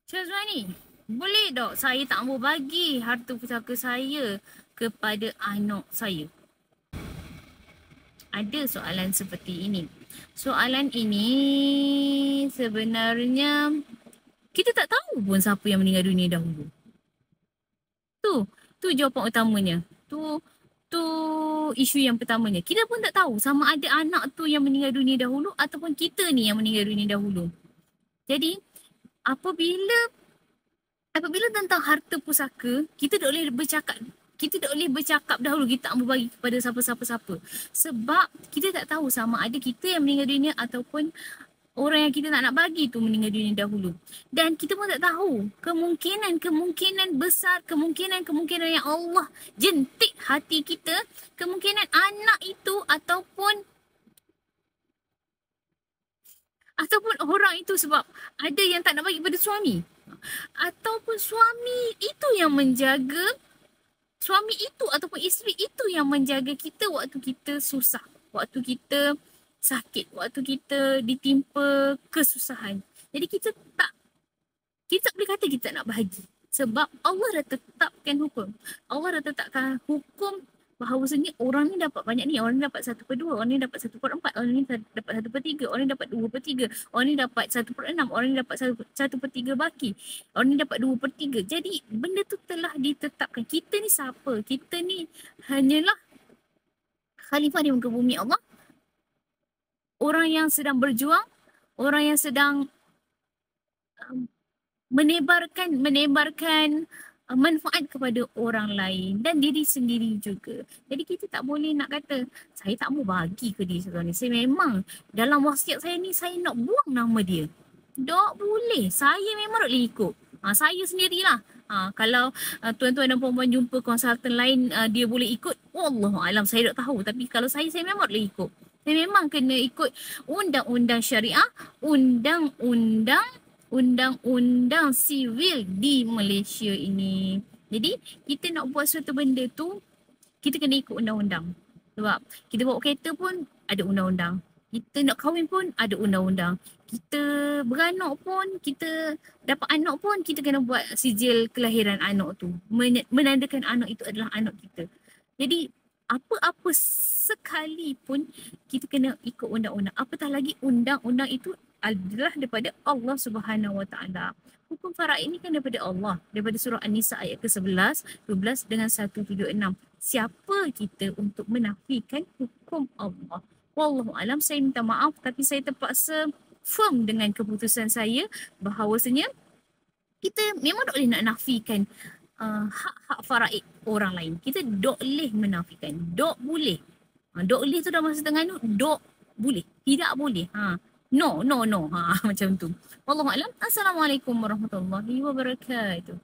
Syazwani, boleh tak saya tak mau bagi harta pusaka saya kepada anak saya? Ada soalan seperti ini. Soalan ini sebenarnya kita tak tahu pun siapa yang meninggal dunia dahulu. Tu jawapan utamanya. Tu isu yang pertamanya. Kita pun tak tahu sama ada anak tu yang meninggal dunia dahulu ataupun kita ni yang meninggal dunia dahulu. Jadi apabila tentang harta pusaka, kita tak boleh bercakap dahulu kita tak berbagi kepada siapa-siapa. Sebab kita tak tahu sama ada kita yang meninggal dunia ataupun orang yang kita nak bagi tu meninggal dunia dahulu. Dan kita pun tak tahu kemungkinan besar, kemungkinan yang Allah jentik hati kita, kemungkinan anak itu ataupun orang itu sebab ada yang tak nak bagi pada suami. Ataupun suami itu ataupun isteri itu yang menjaga kita waktu kita susah, waktu kita sakit, waktu kita ditimpa kesusahan. Jadi kita tak boleh kata kita nak bahagi. Sebab Allah dah tetapkan hukum. Allah dah tetapkan hukum bahawasanya orang ni dapat banyak ni, orang ni dapat 1/2, orang ni dapat 1/4, orang ni dapat 1/3, orang ni dapat 2/3, orang ni dapat 1/6, orang ni dapat 1/3 baki, orang ni dapat 2/3. Jadi benda tu telah ditetapkan. Kita ni siapa? Kita ni hanyalah khalifah di muka bumi Allah. Orang yang sedang berjuang, orang yang sedang menebarkan manfaat kepada orang lain dan diri sendiri juga. Jadi kita tak boleh nak kata saya tak mau bagi ke dia sekarang ni. Saya memang dalam wasiat saya ni saya nak buang nama dia. Tak boleh. Saya memang tak boleh ikut. Saya sendirilah. Kalau tuan-tuan dan puan-puan jumpa konsultan lain dia boleh ikut, wallahualam saya tak tahu. Tapi kalau saya memang tak boleh ikut. Saya memang kena ikut undang-undang syariah, undang-undang sivil di Malaysia ini. Jadi kita nak buat suatu benda tu, kita kena ikut undang-undang. Sebab kita bawa kereta pun ada undang-undang. Kita nak kahwin pun ada undang-undang. Kita beranak pun, kita dapat anak pun, kita kena buat sijil kelahiran anak tu. Menandakan anak itu adalah anak kita. Jadi apa-apa sekalipun kita kena ikut undang-undang. Apatah lagi undang-undang itu adalah daripada Allah Subhanahu Wa Taala. Hukum faraid ini kan daripada Allah. Daripada surah An-Nisa ayat ke-11, 12 dengan 176. Siapa kita untuk menafikan hukum Allah? Wallahualam, saya minta maaf tapi saya terpaksa firm dengan keputusan saya bahawasanya kita memang tak boleh nak nafikan hak-hak faraid orang lain. Kita tak boleh menafikan. Tak boleh. Tak boleh tu dah masa tengah tu. Tak boleh. Tidak boleh. No. Macam tu. Wallahualam. Assalamualaikum warahmatullahi wabarakatuh.